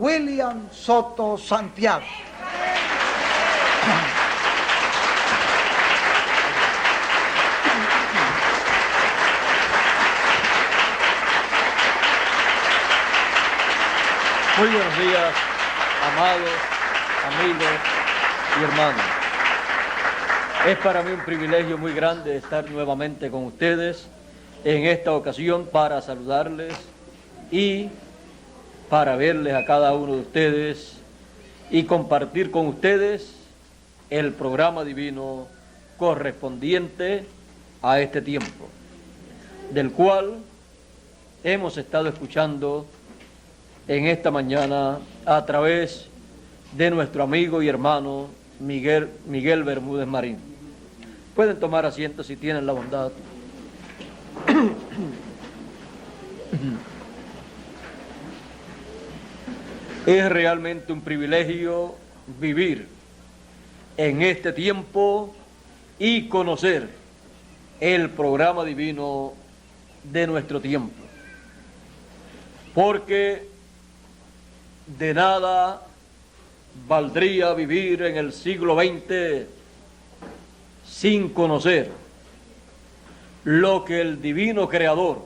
William Soto Santiago. Muy buenos días, amados, amigos y hermanos. Es para mí un privilegio muy grande estar nuevamente con ustedes en esta ocasión para saludarles y para verles a cada uno de ustedes y compartir con ustedes el programa divino correspondiente a este tiempo, del cual hemos estado escuchando en esta mañana a través de nuestro amigo y hermano Miguel Bermúdez Marín. Pueden tomar asiento si tienen la bondad. Es realmente un privilegio vivir en este tiempo y conocer el programa divino de nuestro tiempo, porque de nada valdría vivir en el siglo XX sin conocer lo que el divino Creador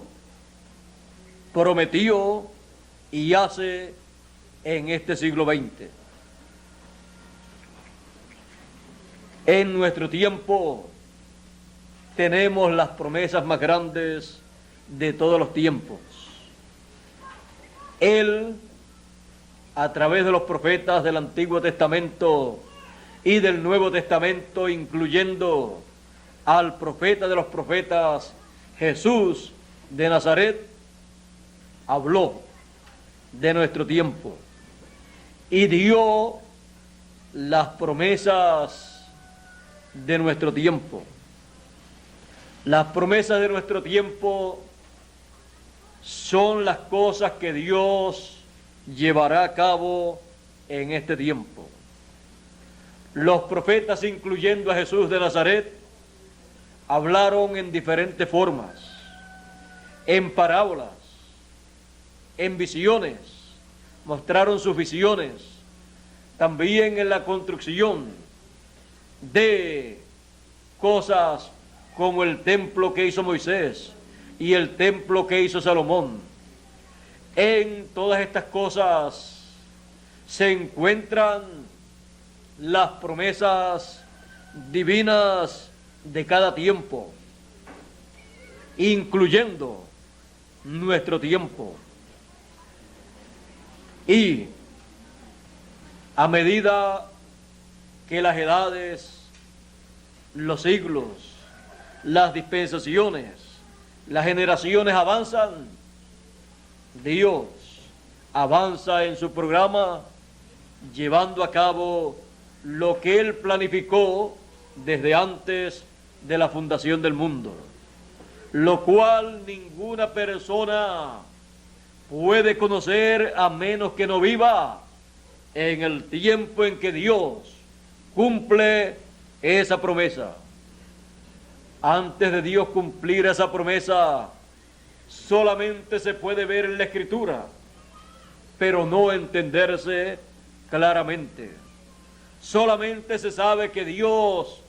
prometió y hace en este siglo XX. En nuestro tiempo tenemos las promesas más grandes de todos los tiempos. Él, a través de los profetas del Antiguo Testamento y del Nuevo Testamento, incluyendo al profeta de los profetas, Jesús de Nazaret, habló de nuestro tiempo y dio las promesas de nuestro tiempo. Las promesas de nuestro tiempo son las cosas que Dios llevará a cabo en este tiempo. Los profetas, incluyendo a Jesús de Nazaret, hablaron en diferentes formas, en parábolas, en visiones, mostraron sus visiones, también en la construcción de cosas como el templo que hizo Moisés y el templo que hizo Salomón. En todas estas cosas se encuentran las promesas divinas de cada tiempo, incluyendo nuestro tiempo. Y a medida que las edades, los siglos, las dispensaciones, las generaciones avanzan, Dios avanza en su programa llevando a cabo lo que Él planificó desde antes de la fundación del mundo, lo cual ninguna persona puede conocer a menos que no viva en el tiempo en que Dios cumple esa promesa. Antes de Dios cumplir esa promesa, solamente se puede ver en la Escritura, pero no entenderse claramente. Solamente se sabe que Dios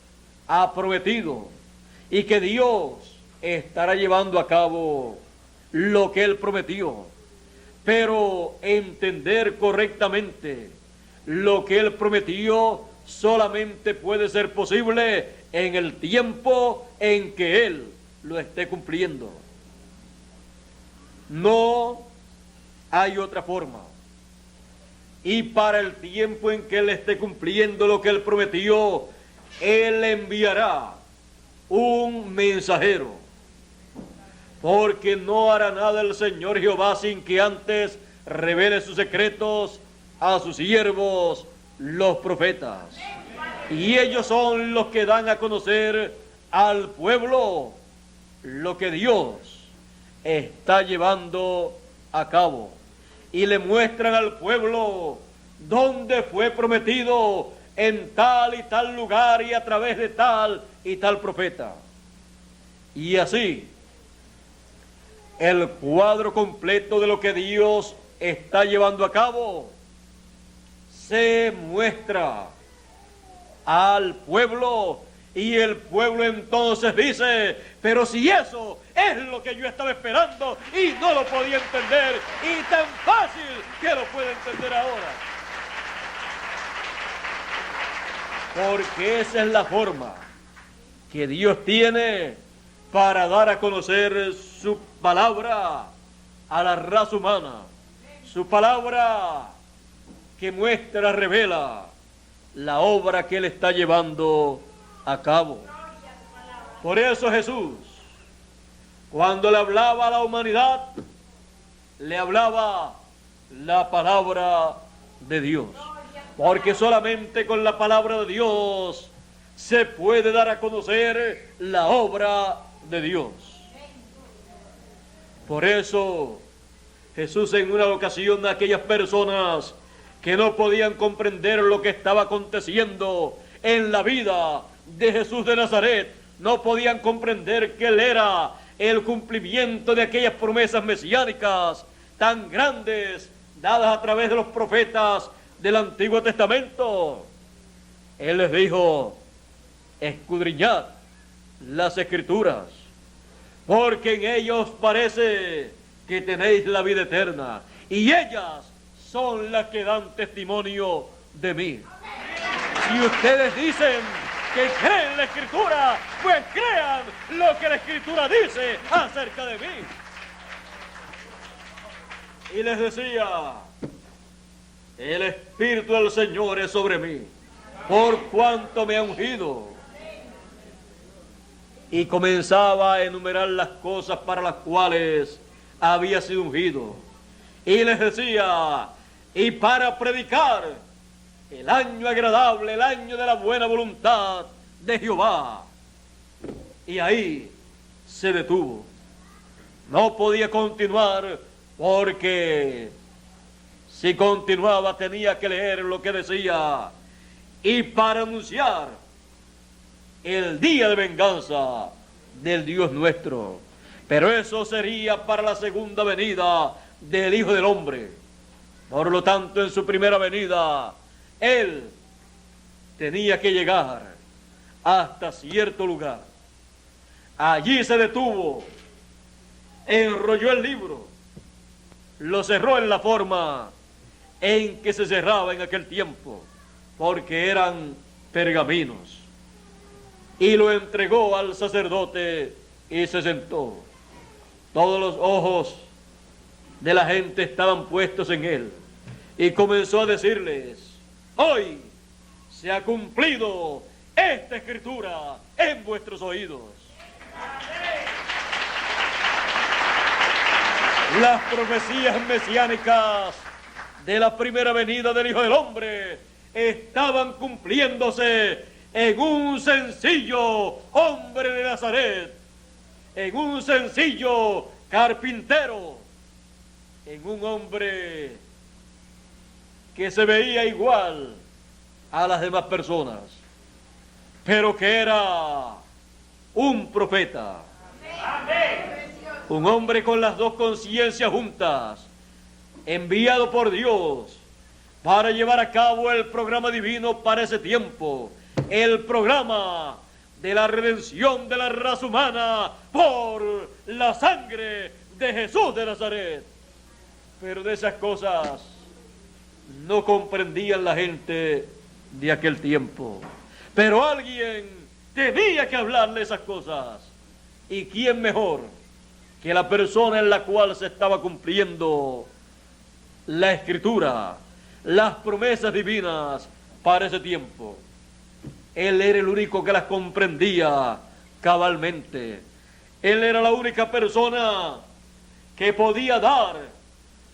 ha prometido y que Dios estará llevando a cabo lo que Él prometió. Pero entender correctamente lo que Él prometió solamente puede ser posible en el tiempo en que Él lo esté cumpliendo. No hay otra forma. Y para el tiempo en que Él esté cumpliendo lo que Él prometió, Él enviará un mensajero. Porque no hará nada el Señor Jehová sin que antes revele sus secretos a sus siervos, los profetas. Y ellos son los que dan a conocer al pueblo lo que Dios está llevando a cabo. Y le muestran al pueblo dónde fue prometido, en tal y tal lugar y a través de tal y tal profeta. Y así, el cuadro completo de lo que Dios está llevando a cabo se muestra al pueblo, y el pueblo entonces dice: pero si eso es lo que yo estaba esperando y no lo podía entender, y tan fácil que lo puede entender ahora. Porque esa es la forma que Dios tiene para dar a conocer su palabra a la raza humana. Su palabra que muestra, revela la obra que Él está llevando a cabo. Por eso Jesús, cuando le hablaba a la humanidad, le hablaba la palabra de Dios. Porque solamente con la palabra de Dios se puede dar a conocer la obra de Dios. Por eso Jesús, en una ocasión, a aquellas personas que no podían comprender lo que estaba aconteciendo en la vida de Jesús de Nazaret, no podían comprender que Él era el cumplimiento de aquellas promesas mesiánicas tan grandes dadas a través de los profetas del Antiguo Testamento. Él les dijo: escudriñad las Escrituras, porque en ellos parece que tenéis la vida eterna, y ellas son las que dan testimonio de mí. Si ustedes dicen que creen la Escritura, pues crean lo que la Escritura dice acerca de mí. Y les decía: el Espíritu del Señor es sobre mí, por cuanto me ha ungido. Y comenzaba a enumerar las cosas para las cuales había sido ungido. Y les decía: y para predicar el año agradable, el año de la buena voluntad de Jehová. Y ahí se detuvo. No podía continuar, porque si continuaba tenía que leer lo que decía: y para anunciar el día de venganza del Dios nuestro. Pero eso sería para la segunda venida del Hijo del Hombre. Por lo tanto, en su primera venida, Él tenía que llegar hasta cierto lugar. Allí se detuvo, enrolló el libro, lo cerró en la forma en que se cerraba en aquel tiempo, porque eran pergaminos, y lo entregó al sacerdote y se sentó. Todos los ojos de la gente estaban puestos en él, y comenzó a decirles: hoy se ha cumplido esta Escritura en vuestros oídos. Las profecías mesiánicas de la primera venida del Hijo del Hombre estaban cumpliéndose en un sencillo hombre de Nazaret, en un sencillo carpintero, en un hombre que se veía igual a las demás personas, pero que era un profeta. Un hombre con las dos conciencias juntas, enviado por Dios para llevar a cabo el programa divino para ese tiempo, el programa de la redención de la raza humana por la sangre de Jesús de Nazaret. Pero de esas cosas no comprendían la gente de aquel tiempo. Pero alguien tenía que hablarle esas cosas. ¿Y quién mejor que la persona en la cual se estaba cumpliendo la Escritura, las promesas divinas para ese tiempo? Él era el único que las comprendía cabalmente. Él era la única persona que podía dar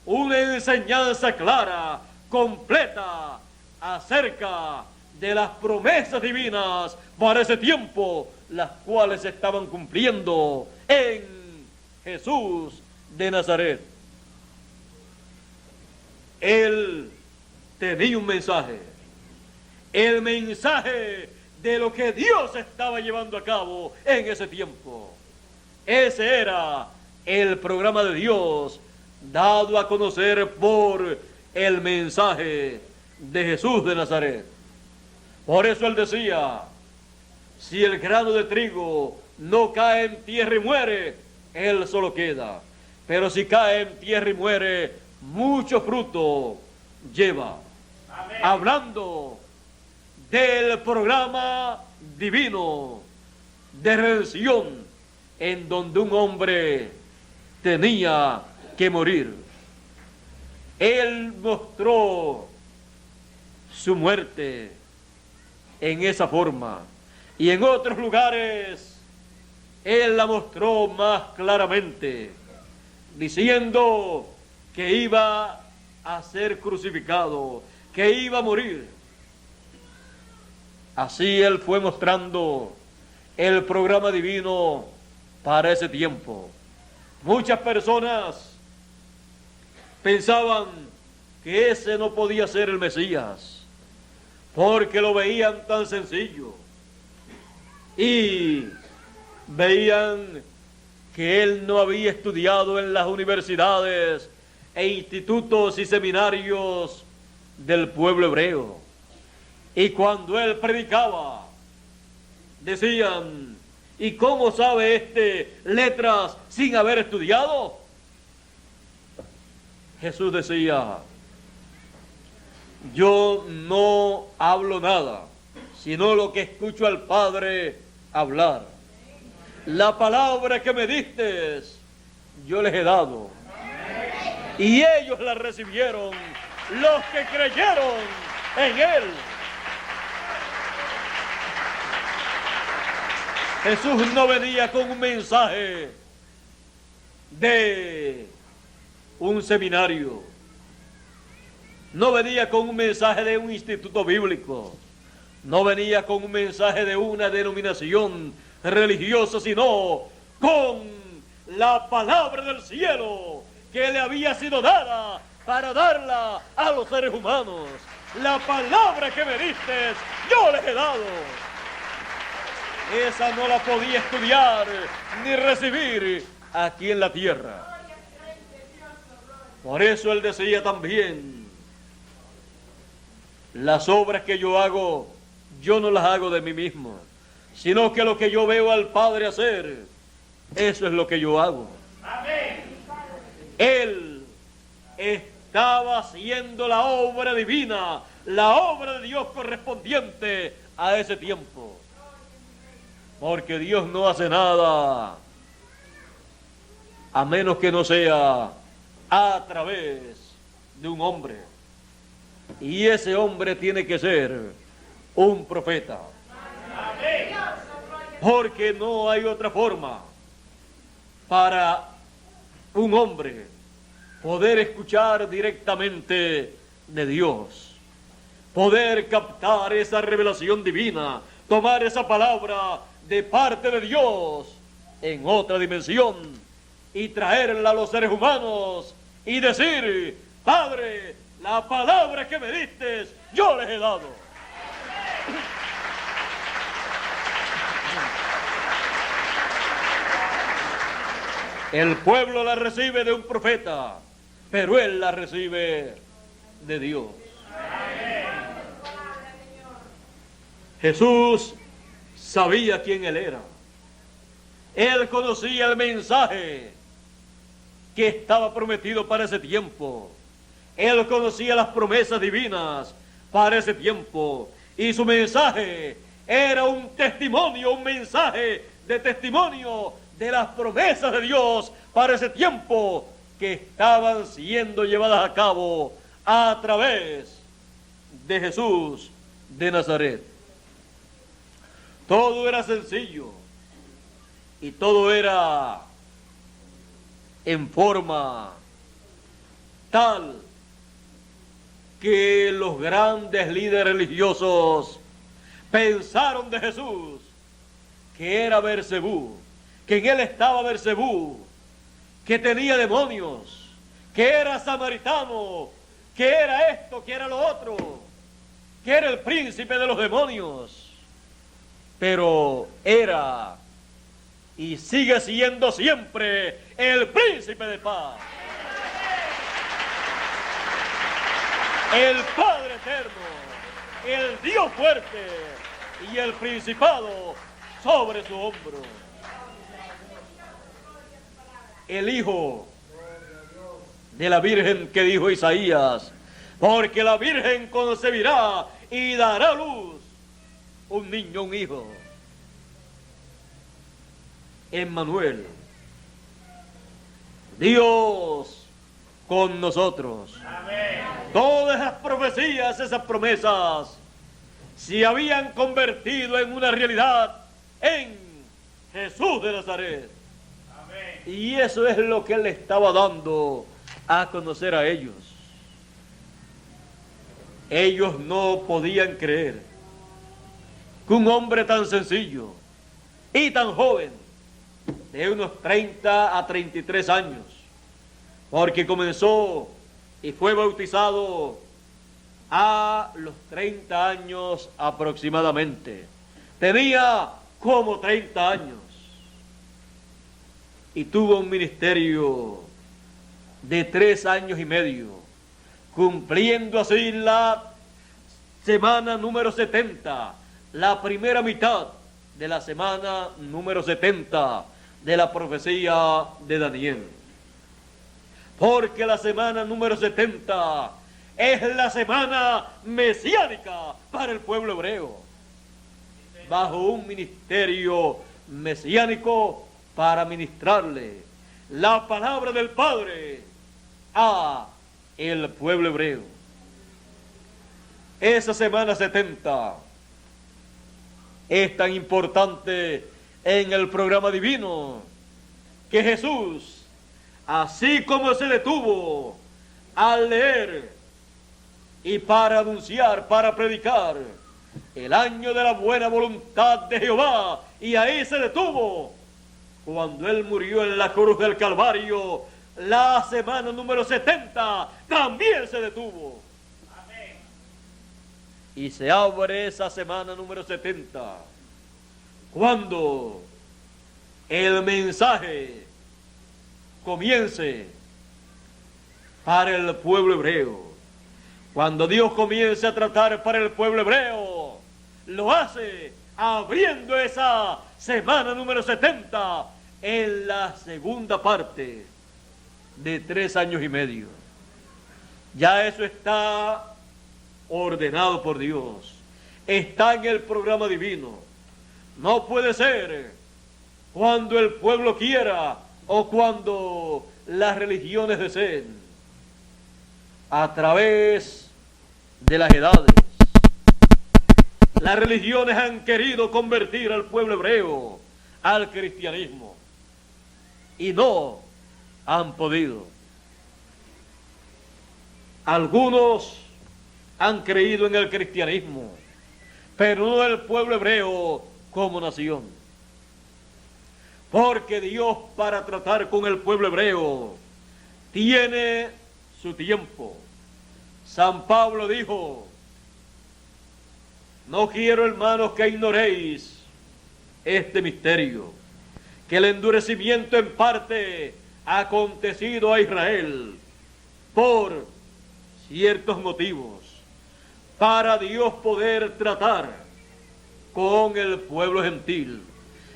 una enseñanza clara, completa, acerca de las promesas divinas para ese tiempo, las cuales se estaban cumpliendo en Jesús de Nazaret. Él tenía un mensaje, el mensaje de lo que Dios estaba llevando a cabo en ese tiempo. Ese era el programa de Dios, dado a conocer por el mensaje de Jesús de Nazaret. Por eso él decía, si el grano de trigo no cae en tierra y muere, él solo queda. Pero si cae en tierra y muere, mucho fruto lleva. Amén. Hablando del programa divino de redención, en donde un hombre tenía que morir. Él mostró su muerte en esa forma, y en otros lugares él la mostró más claramente, diciendo que iba a ser crucificado, que iba a morir. Así él fue mostrando el programa divino para ese tiempo. Muchas personas pensaban que ese no podía ser el Mesías, porque lo veían tan sencillo y veían que él no había estudiado en las universidades e institutos y seminarios del pueblo hebreo. Y cuando él predicaba, decían, ¿y cómo sabe este letras sin haber estudiado? Jesús decía, yo no hablo nada, sino lo que escucho al Padre hablar. La palabra que me diste, yo les he dado. Y ellos la recibieron, los que creyeron en él. Jesús no venía con un mensaje de un seminario, no venía con un mensaje de un instituto bíblico, no venía con un mensaje de una denominación religiosa, sino con la palabra del cielo que le había sido dada para darla a los seres humanos. La palabra que me diste, yo les he dado. Esa no la podía estudiar ni recibir aquí en la tierra. Por eso él decía también, las obras que yo hago, yo no las hago de mí mismo, sino que lo que yo veo al Padre hacer, eso es lo que yo hago. Amén. Él estaba haciendo la obra divina, la obra de Dios correspondiente a ese tiempo. Porque Dios no hace nada a menos que no sea a través de un hombre. Y ese hombre tiene que ser un profeta. Porque no hay otra forma para un hombre poder escuchar directamente de Dios, poder captar esa revelación divina, tomar esa palabra de parte de Dios en otra dimensión y traerla a los seres humanos y decir, Padre, la palabra que me diste, yo les he dado. El pueblo la recibe de un profeta, pero él la recibe de Dios. Jesús sabía quién él era. Él conocía el mensaje que estaba prometido para ese tiempo. Él conocía las promesas divinas para ese tiempo. Y su mensaje era un testimonio, un mensaje de testimonio de las promesas de Dios para ese tiempo que estaban siendo llevadas a cabo a través de Jesús de Nazaret. Todo era sencillo y todo era en forma tal que los grandes líderes religiosos pensaron de Jesús que era Beelzebú, que en él estaba Beelzebú, que tenía demonios, que era samaritano, que era esto, que era lo otro, que era el príncipe de los demonios. Pero era y sigue siendo siempre el príncipe de paz. El Padre eterno, el Dios fuerte y el principado sobre su hombro. El Hijo de la Virgen que dijo Isaías, porque la Virgen concebirá y dará a luz un niño, un hijo. Emmanuel, Dios con nosotros. Amén. Todas esas profecías, esas promesas, se habían convertido en una realidad en Jesús de Nazaret. Amén. Y eso es lo que Él le estaba dando a conocer a ellos. Ellos no podían creer que un hombre tan sencillo y tan joven, de unos 30 a 33 años, porque comenzó y fue bautizado a los 30 años aproximadamente. Tenía como 30 años y tuvo un ministerio de 3 años y medio, cumpliendo así la semana número 70, la primera mitad de la semana número 70 de la profecía de Daniel. Porque la semana número 70 es la semana mesiánica para el pueblo hebreo, bajo un ministerio mesiánico para ministrarle la palabra del Padre a el pueblo hebreo. Esa semana 70 es tan importante en el programa divino que Jesús, así como se detuvo al leer y para anunciar, para predicar el año de la buena voluntad de Jehová, y ahí se detuvo cuando Él murió en la cruz del Calvario, la semana número 70 también se detuvo. Amén. Y se abre esa semana número 70 cuando el mensaje comience para el pueblo hebreo. Cuando Dios comience a tratar para el pueblo hebreo, lo hace abriendo esa semana número 70 en la segunda parte de 3 años y medio. Ya eso está ordenado por Dios, está en el programa divino. No puede ser cuando el pueblo quiera o cuando las religiones deseen. A través de las edades, las religiones han querido convertir al pueblo hebreo al cristianismo y no han podido. Algunos han creído en el cristianismo, pero no el pueblo hebreo como nación. Porque Dios, para tratar con el pueblo hebreo, tiene su tiempo. San Pablo dijo: no quiero, hermanos, que ignoréis este misterio, que el endurecimiento en parte ha acontecido a Israel por ciertos motivos, para Dios poder tratar con el pueblo gentil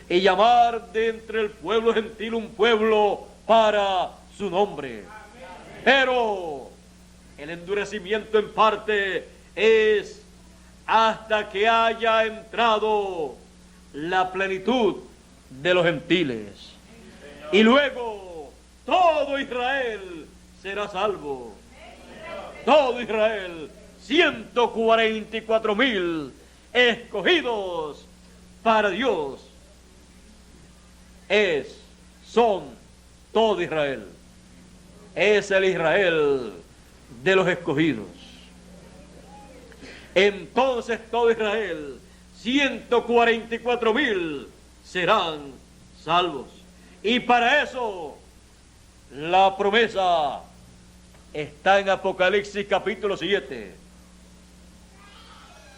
y llamar de entre el pueblo gentil un pueblo para su nombre. Pero el endurecimiento en parte es hasta que haya entrado la plenitud de los gentiles. Y luego todo Israel será salvo. Todo Israel, 144,000 escogidos para Dios, son todo Israel. Es el Israel de los escogidos. Entonces todo Israel, 144,000 serán salvos. Y para eso la promesa está en Apocalipsis capítulo 7.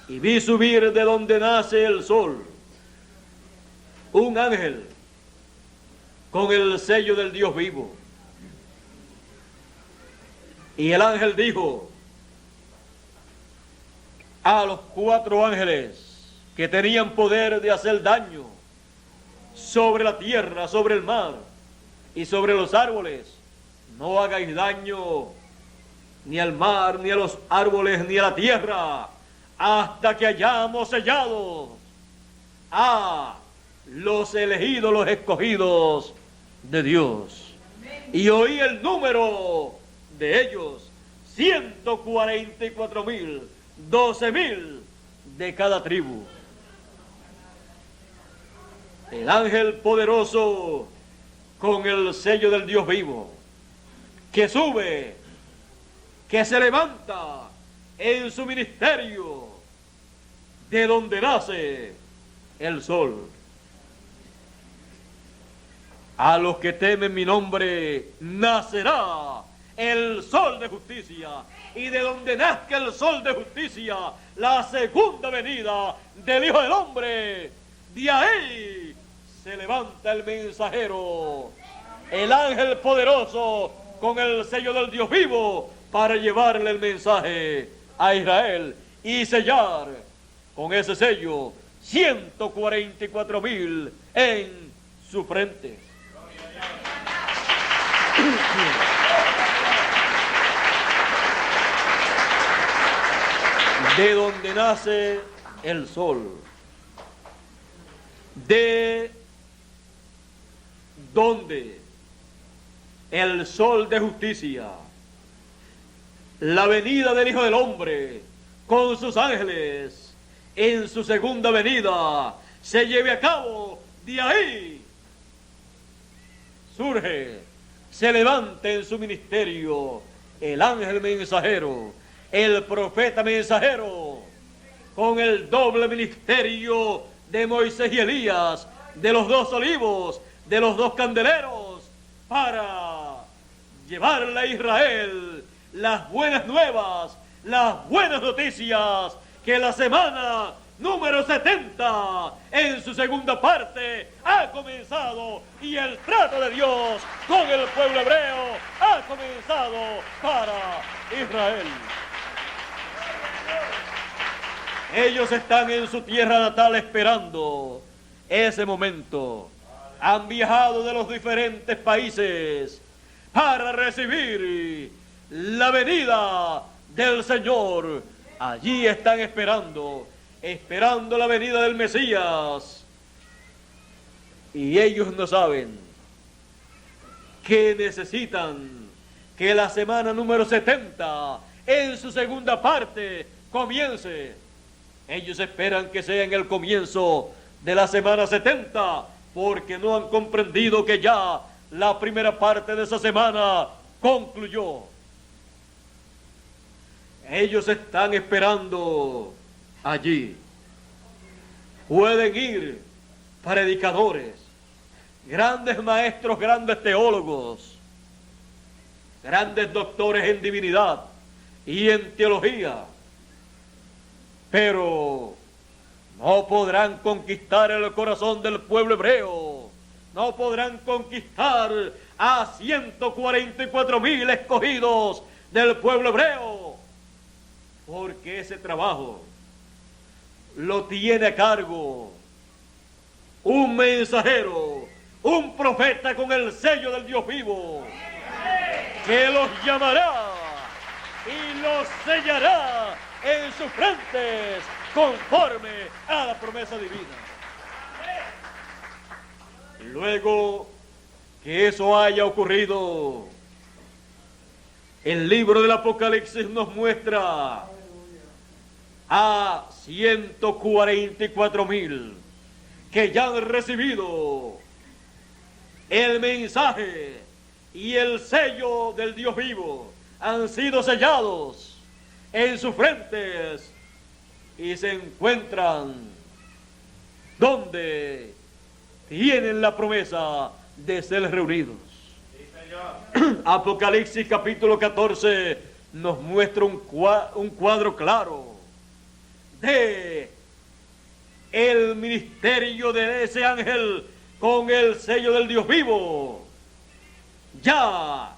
Y vi subir de donde nace el sol un ángel con el sello del Dios vivo. Y el ángel dijo: a los 4 ángeles que tenían poder de hacer daño sobre la tierra, sobre el mar y sobre los árboles: no hagáis daño ni al mar, ni a los árboles, ni a la tierra, hasta que hayamos sellado a los elegidos, los escogidos de Dios. Y oí el número de ellos: 144,000, 12,000 de cada tribu. El ángel poderoso con el sello del Dios vivo, que sube, que se levanta en su ministerio, de donde nace el sol. A los que temen mi nombre nacerá el sol de justicia, y de donde nazca el sol de justicia, la segunda venida del Hijo del Hombre, de ahí se levanta el mensajero, el ángel poderoso con el sello del Dios vivo, para llevarle el mensaje a Israel y sellar con ese sello 144,000 en su frente. De donde nace el sol, de donde el sol de justicia, la venida del Hijo del Hombre con sus ángeles en su segunda venida se lleve a cabo, de ahí surge, se levanta en su ministerio el ángel mensajero, el profeta mensajero, con el doble ministerio de Moisés y Elías, de los 2 olivos, de los 2 candeleros, para llevarle a Israel las buenas nuevas, las buenas noticias, que la semana número 70, en su segunda parte, ha comenzado, y el trato de Dios con el pueblo hebreo ha comenzado para Israel. Ellos están en su tierra natal esperando ese momento. Han viajado de los diferentes países para recibir la venida del Señor. Allí están esperando la venida del Mesías. Y ellos no saben que necesitan que la semana número 70, en su segunda parte, comience. Ellos esperan que sea en el comienzo de la semana 70, porque no han comprendido que ya la primera parte de esa semana concluyó. Ellos están esperando allí. Pueden ir predicadores, grandes maestros, grandes teólogos, grandes doctores en divinidad y en teología, pero no podrán conquistar el corazón del pueblo hebreo. No podrán conquistar a 144,000 escogidos del pueblo hebreo, porque ese trabajo lo tiene a cargo un mensajero, un profeta con el sello del Dios vivo, que los llamará y los sellará en sus frentes conforme a la promesa divina. Luego que eso haya ocurrido, el libro del Apocalipsis nos muestra a 144,000 que ya han recibido el mensaje y el sello del Dios vivo, han sido sellados en sus frentes y se encuentran donde tienen la promesa de ser reunidos. Sí, Apocalipsis capítulo 14 nos muestra un cuadro claro de el ministerio de ese ángel con el sello del Dios vivo, ya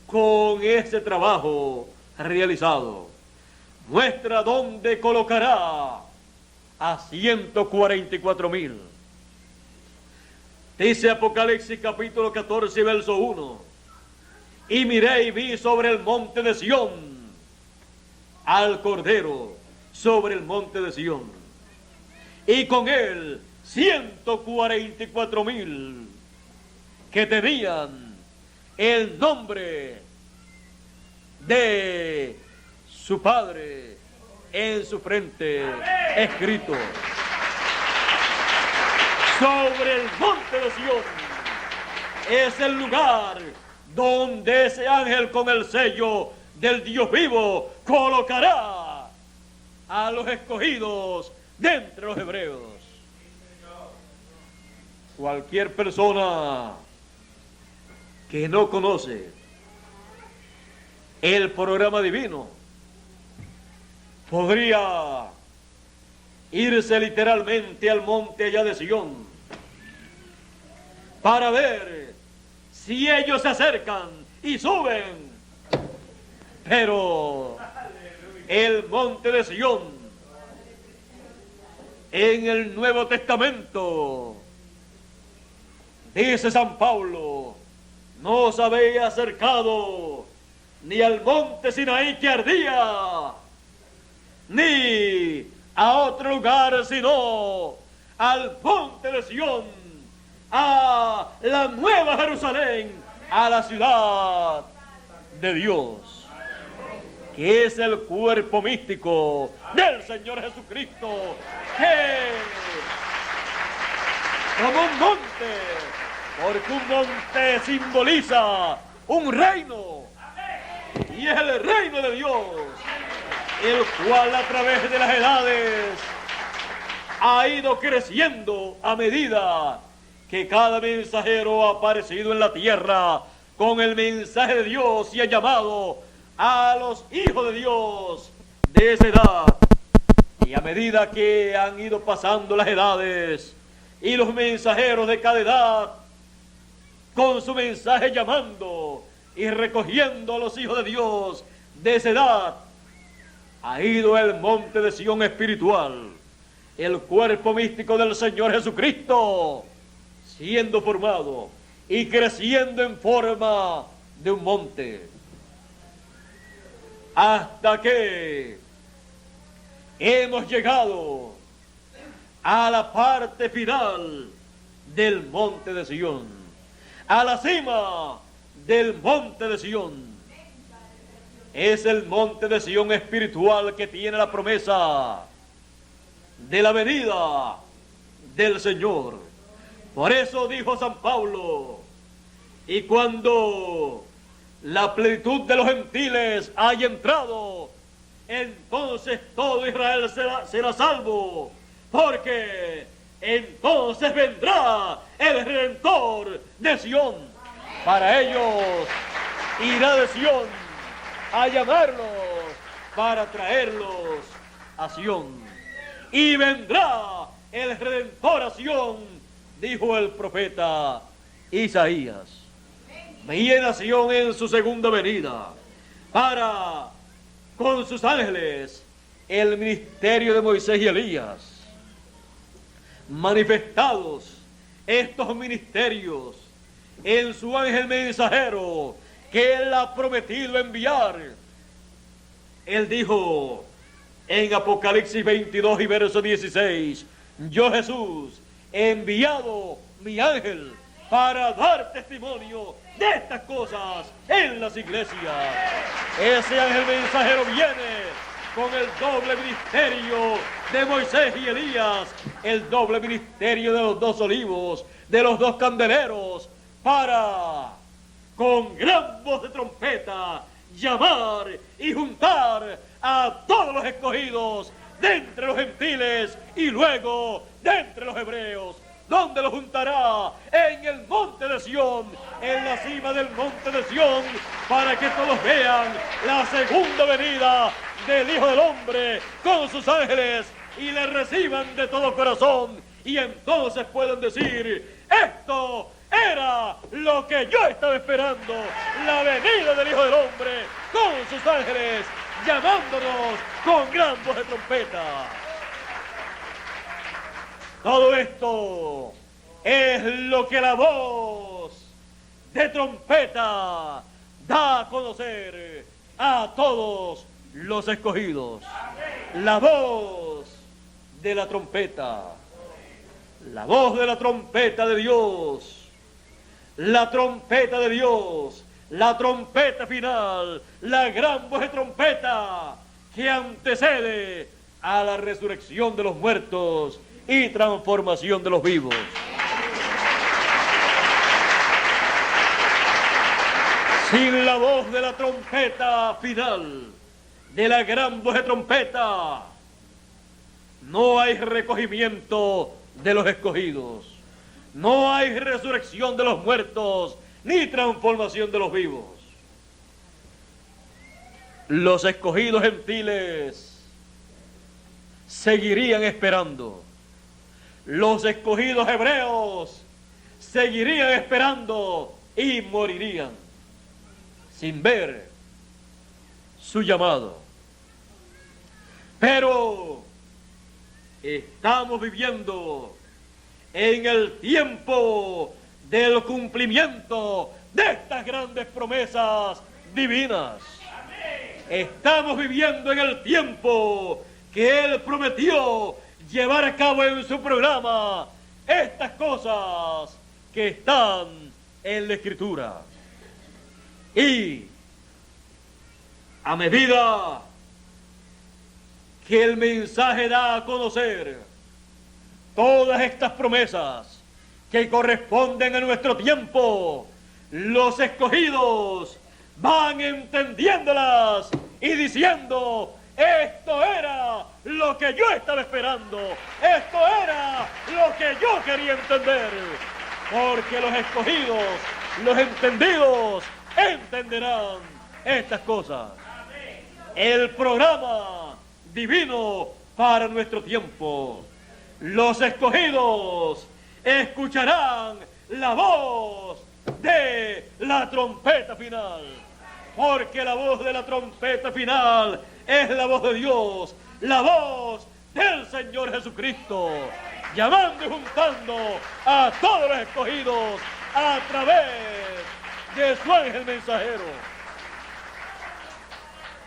con ese trabajo realizado. muestra dónde colocará a 144,000. Dice Apocalipsis capítulo 14, verso 1. Y miré y vi sobre el monte de Sión al Cordero, sobre el monte de Sión, y con él 144,000 que tenían el nombre de su Padre en su frente escrito. Sobre el monte de Sión es el lugar donde ese ángel con el sello del Dios vivo colocará a los escogidos de entre los hebreos. Cualquier persona que no conoce el programa divino podría irse literalmente al monte allá de Sión para ver si ellos se acercan y suben. Pero el monte de Sión en el Nuevo Testamento, dice San Pablo, no se había acercado ni al monte Sinaí que ardía, ni a otro lugar, sino al monte de Sión, a la Nueva Jerusalén, a la ciudad de Dios, que es el cuerpo místico del Señor Jesucristo, que como un monte, porque un monte simboliza un reino, y es el reino de Dios, el cual a través de las edades ha ido creciendo a medida que cada mensajero ha aparecido en la tierra con el mensaje de Dios y ha llamado a los hijos de Dios de esa edad. Y a medida que han ido pasando las edades y los mensajeros de cada edad con su mensaje llamando y recogiendo a los hijos de Dios de esa edad, ha ido el monte de Sión espiritual, el cuerpo místico del Señor Jesucristo, siendo formado y creciendo en forma de un monte, hasta que hemos llegado a la parte final del monte de Sión, a la cima del monte de Sión. Es el monte de Sión espiritual que tiene la promesa de la venida del Señor. Por eso dijo San Pablo, y cuando la plenitud de los gentiles haya entrado, entonces todo Israel será salvo, porque entonces vendrá el Redentor de Sión. Para ellos irá de Sión a llamarlos para traerlos a Sión. Y vendrá el Redentor a Sión, dijo el profeta Isaías. Viene a Sión en su segunda venida para, con sus ángeles, el ministerio de Moisés y Elías. Manifestados estos ministerios en su ángel mensajero que él ha prometido enviar. Él dijo en Apocalipsis 22 y verso 16, yo Jesús he enviado mi ángel para dar testimonio de estas cosas en las iglesias. Ese ángel mensajero viene con el doble ministerio de Moisés y Elías, el doble ministerio de los dos olivos, de los dos candeleros, para, con gran voz de trompeta, llamar y juntar a todos los escogidos de entre los gentiles y luego de entre los hebreos. ¿Dónde los juntará? En el monte de Sión, en la cima del monte de Sión, para que todos vean la segunda venida del Hijo del Hombre con sus ángeles y le reciban de todo corazón, y entonces pueden decir, esto era lo que yo estaba esperando, la venida del Hijo del Hombre con sus ángeles llamándonos con gran voz de trompeta. Todo esto es lo que la voz de trompeta da a conocer a todos los escogidos. La voz de la trompeta. La voz de la trompeta de Dios. La trompeta de Dios. La trompeta final. La gran voz de trompeta que antecede a la resurrección de los muertos y transformación de los vivos. Sin la voz de la trompeta final, de la gran voz de trompeta, no hay recogimiento de los escogidos, no hay resurrección de los muertos, ni transformación de los vivos. Los escogidos gentiles seguirían esperando. Los escogidos hebreos seguirían esperando y morirían sin ver su llamado. Pero estamos viviendo en el tiempo del cumplimiento de estas grandes promesas divinas. Estamos viviendo en el tiempo que Él prometió llevar a cabo en su programa estas cosas que están en la Escritura. Y a medida que el mensaje da a conocer todas estas promesas que corresponden a nuestro tiempo, los escogidos van entendiéndolas y diciendo: esto era lo que yo estaba esperando, esto era lo que yo quería entender, porque los escogidos, los entendidos, entenderán estas cosas. El programa divino para nuestro tiempo. Los escogidos escucharán la voz de la trompeta final, porque la voz de la trompeta final es la voz de Dios, la voz del Señor Jesucristo, llamando y juntando a todos los escogidos a través de su ángel mensajero,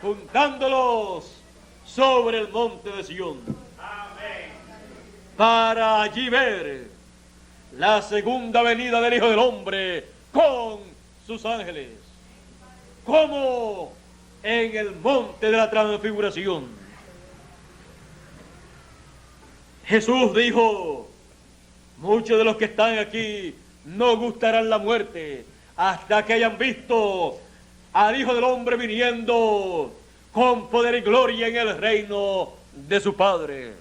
juntándolos sobre el monte de Sión. Amén. Para allí ver la segunda venida del Hijo del Hombre con sus ángeles, como en el monte de la transfiguración. Jesús dijo: muchos de los que están aquí no gustarán la muerte hasta que hayan visto al Hijo del Hombre viniendo con poder y gloria en el reino de su Padre.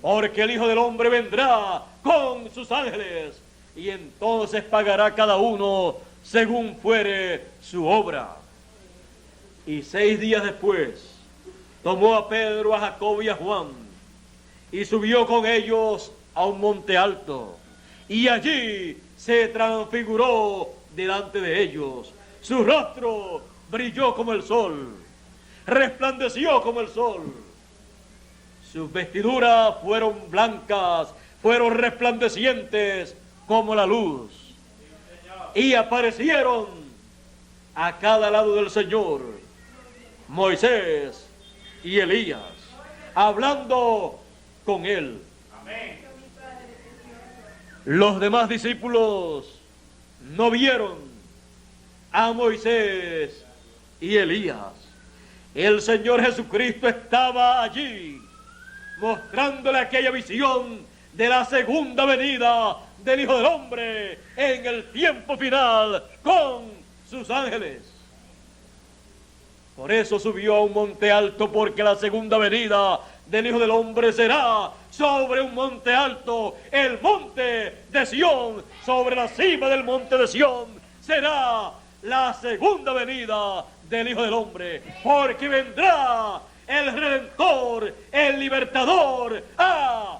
Porque el Hijo del Hombre vendrá con sus ángeles y entonces pagará cada uno según fuere su obra. Y 6 días después tomó a Pedro, a Jacobo y a Juan y subió con ellos a un monte alto, y allí se transfiguró delante de ellos. Su rostro brilló como el sol, resplandeció como el sol. Sus vestiduras fueron blancas, fueron resplandecientes como la luz. Y aparecieron a cada lado del Señor Moisés y Elías, hablando con él. Amén. Los demás discípulos no vieron a Moisés y Elías. El Señor Jesucristo estaba allí, mostrándole aquella visión de la segunda venida del Hijo del Hombre en el tiempo final con sus ángeles. Por eso subió a un monte alto, porque la segunda venida del Hijo del Hombre será sobre un monte alto, el monte de Sión. Sobre la cima del monte de Sión será la segunda venida del Hijo del Hombre, porque vendrá el Redentor, el Libertador a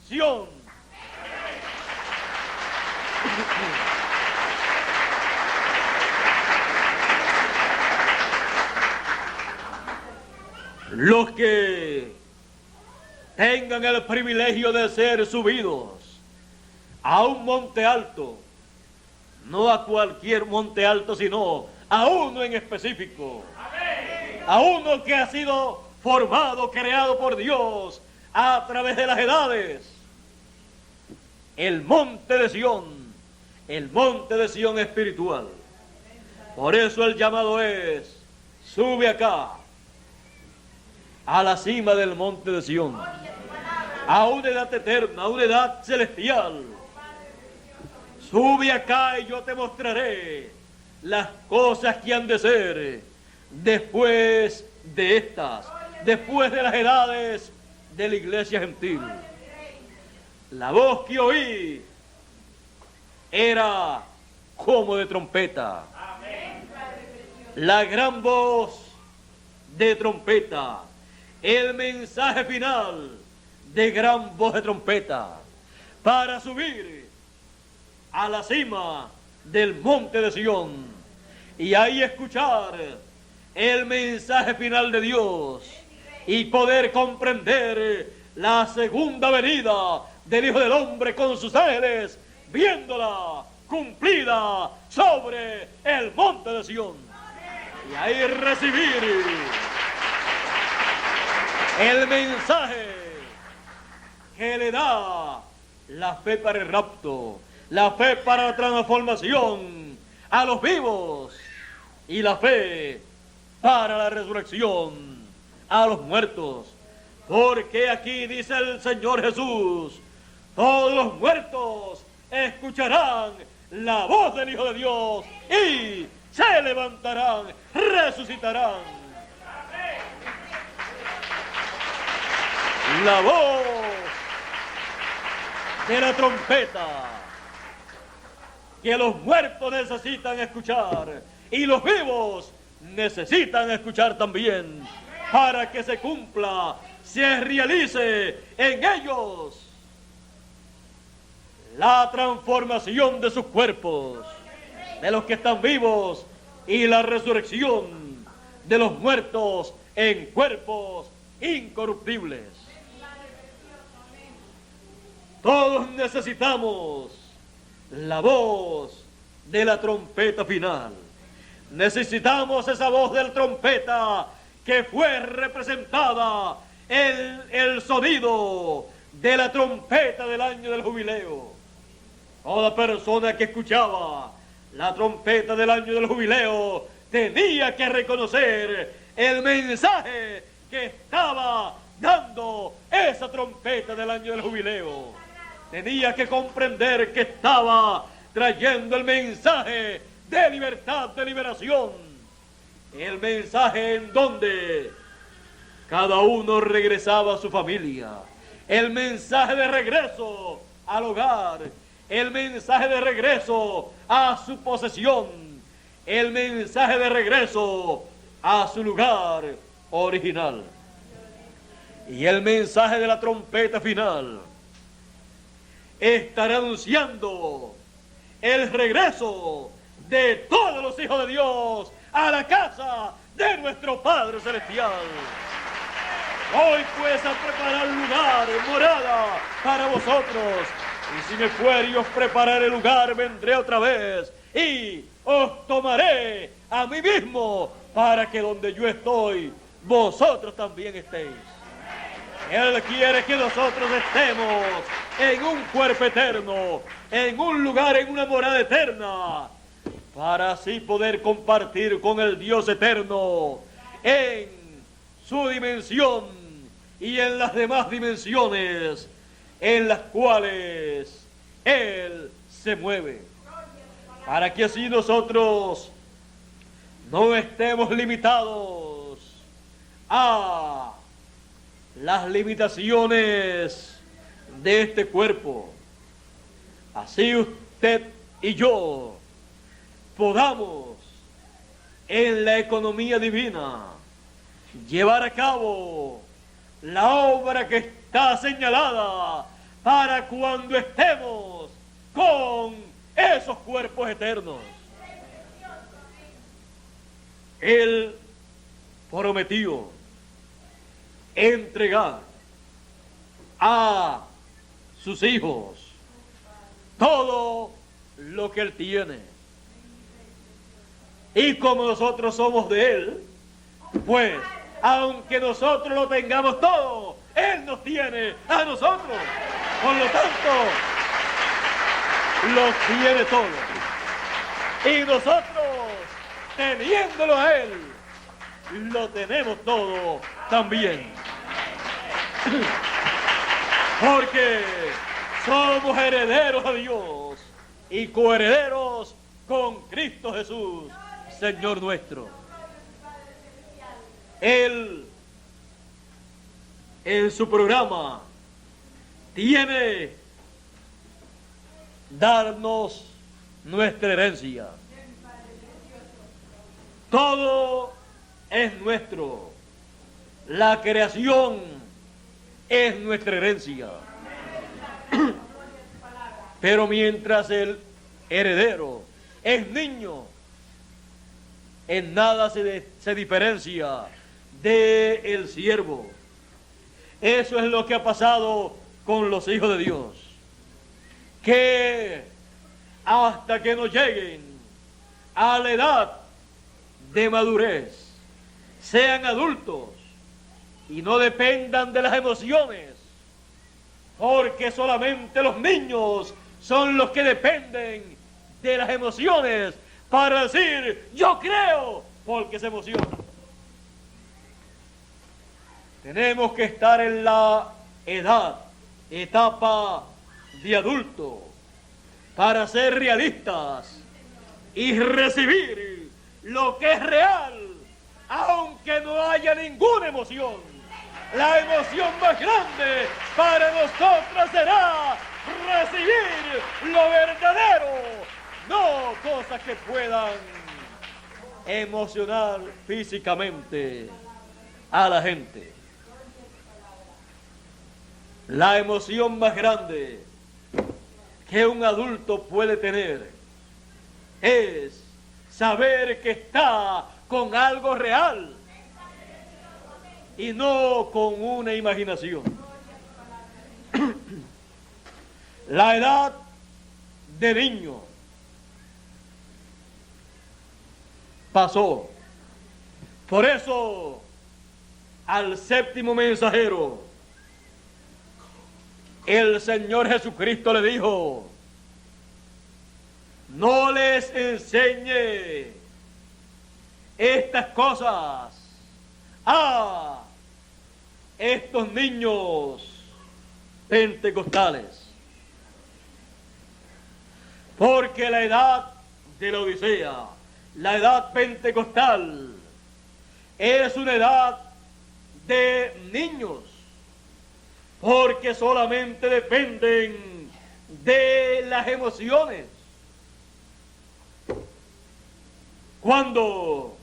Sión. los que tengan el privilegio de ser subidos a un monte alto, no a cualquier monte alto, sino a uno en específico, a uno que ha sido formado, creado por Dios a través de las edades, el monte de Sión espiritual. Por eso el llamado es: sube acá, a la cima del monte de Sión, a una edad eterna, a una edad celestial. Sube acá y yo te mostraré las cosas que han de ser después de estas, después de las edades de la iglesia gentil. La voz que oí era como de trompeta. La gran voz de trompeta, el mensaje final de gran voz de trompeta, para subir a la cima del monte de Sión y ahí escuchar el mensaje final de Dios y poder comprender la segunda venida del Hijo del Hombre con sus ángeles, viéndola cumplida sobre el monte de Sión. Y ahí recibir el mensaje que le da la fe para el rapto, la fe para la transformación a los vivos y la fe para la resurrección a los muertos. Porque aquí dice el Señor Jesús: todos los muertos escucharán la voz del Hijo de Dios y se levantarán, resucitarán. La voz de la trompeta que los muertos necesitan escuchar y los vivos necesitan escuchar también, para que se cumpla, se realice en ellos la transformación de sus cuerpos, de los que están vivos, y la resurrección de los muertos en cuerpos incorruptibles. Todos necesitamos la voz de la trompeta final. Necesitamos esa voz del trompeta que fue representada en el sonido de la trompeta del año del jubileo. Toda persona que escuchaba la trompeta del año del jubileo tenía que reconocer el mensaje que estaba dando esa trompeta del año del jubileo. Tenía que comprender que estaba trayendo el mensaje de libertad, de liberación. El mensaje en donde cada uno regresaba a su familia. El mensaje de regreso al hogar. El mensaje de regreso a su posesión. El mensaje de regreso a su lugar original. Y el mensaje de la trompeta final estará anunciando el regreso de todos los hijos de Dios a la casa de nuestro Padre Celestial. Voy pues a preparar lugar, morada para vosotros. Y si me fuere y os prepararé el lugar, vendré otra vez y os tomaré a mí mismo, para que donde yo estoy, vosotros también estéis. Él quiere que nosotros estemos en un cuerpo eterno, en un lugar, en una morada eterna, para así poder compartir con el Dios eterno en su dimensión y en las demás dimensiones en las cuales Él se mueve, para que así nosotros no estemos limitados a las limitaciones de este cuerpo. Así usted y yo podamos en la economía divina llevar a cabo la obra que está señalada para cuando estemos con esos cuerpos eternos. Él prometió entregar a sus hijos todo lo que Él tiene. Y como nosotros somos de Él, pues, aunque nosotros lo tengamos todo, Él nos tiene a nosotros. Por lo tanto, lo tiene todo. Y nosotros, teniéndolo a Él, lo tenemos todo también. Porque somos herederos a Dios y coherederos con Cristo Jesús, Señor nuestro. Él, en su programa, tiene darnos nuestra herencia. Todo es nuestro. La creación es nuestra herencia. Pero mientras el heredero es niño, en nada se diferencia del siervo. Eso es lo que ha pasado con los hijos de Dios, que hasta que no lleguen a la edad de madurez, sean adultos y no dependan de las emociones, porque solamente los niños son los que dependen de las emociones para decir yo creo, porque se emocionan. Tenemos que estar en la etapa de adulto, para ser realistas y recibir lo que es real, aunque no haya ninguna emoción. La emoción más grande para nosotros será recibir lo verdadero, no cosas que puedan emocionar físicamente a la gente. La emoción más grande que un adulto puede tener es saber que está con algo real y no con una imaginación. La edad de niño pasó. Por eso, al séptimo mensajero, el Señor Jesucristo le dijo: no les enseñe estas cosas a estos niños pentecostales, porque la edad de la Odisea, la edad pentecostal, es una edad de niños, porque solamente dependen de las emociones. Cuando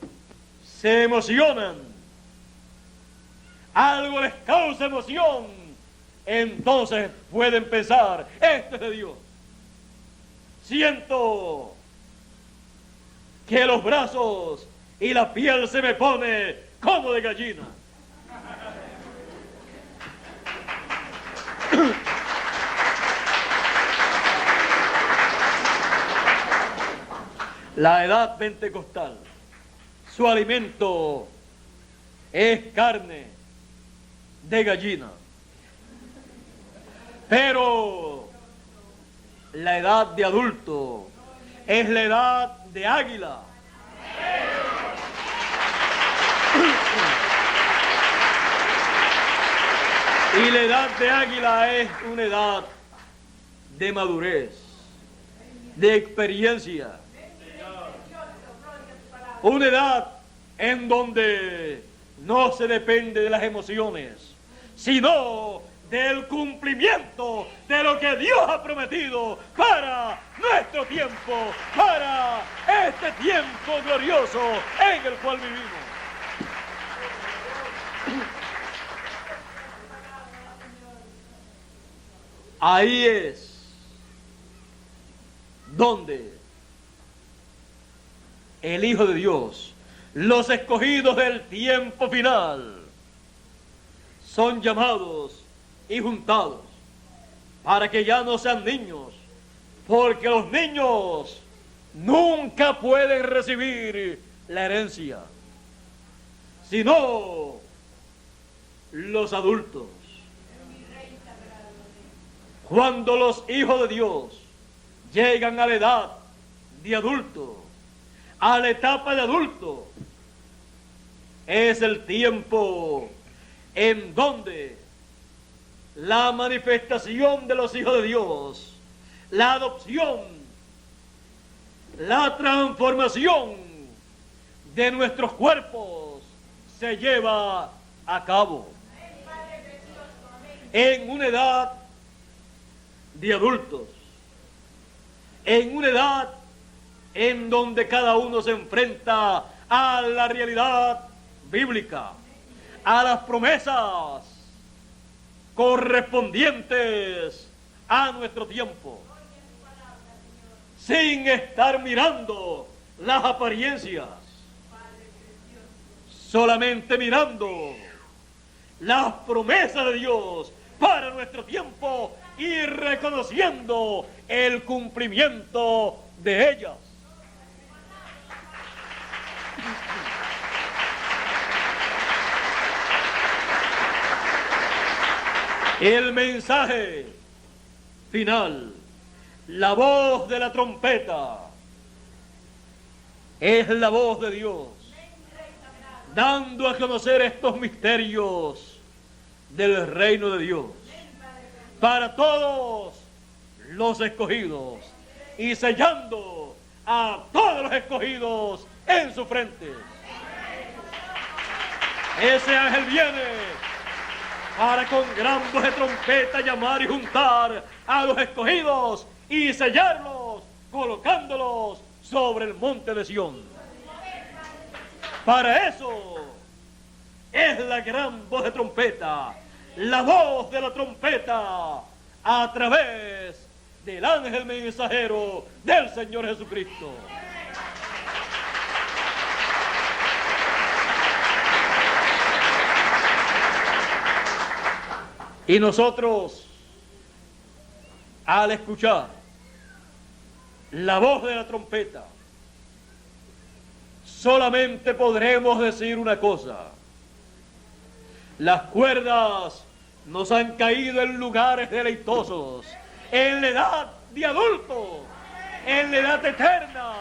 se emocionan, algo les causa emoción, entonces pueden pensar, esto es de Dios. Siento que los brazos y la piel se me pone como de gallina. La edad pentecostal, su alimento es carne de gallina. Pero la edad de adulto es la edad de águila. Y la edad de águila es una edad de madurez, de experiencia. Una edad en donde no se depende de las emociones, sino del cumplimiento de lo que Dios ha prometido para nuestro tiempo, para este tiempo glorioso en el cual vivimos. Ahí es donde el Hijo de Dios, los escogidos del tiempo final, son llamados y juntados para que ya no sean niños, porque los niños nunca pueden recibir la herencia, sino los adultos. Cuando los hijos de Dios llegan a la edad de adulto, a la etapa de adulto, es el tiempo en donde la manifestación de los hijos de Dios, la adopción, la transformación de nuestros cuerpos se lleva a cabo. En una edad de adultos, en una edad en donde cada uno se enfrenta a la realidad bíblica, a las promesas correspondientes a nuestro tiempo, sin estar mirando las apariencias, solamente mirando las promesas de Dios para nuestro tiempo y reconociendo el cumplimiento de ellas. El mensaje final, la voz de la trompeta, es la voz de Dios, dando a conocer estos misterios del reino de Dios para todos los escogidos y sellando a todos los escogidos en su frente. Ese ángel viene para con gran voz de trompeta llamar y juntar a los escogidos y sellarlos, colocándolos sobre el monte de Sión. Para eso es la gran voz de trompeta, la voz de la trompeta a través del ángel mensajero del Señor Jesucristo. Y nosotros, al escuchar la voz de la trompeta, solamente podremos decir una cosa: las cuerdas nos han caído en lugares deleitosos, en la edad de adultos, en la edad eterna,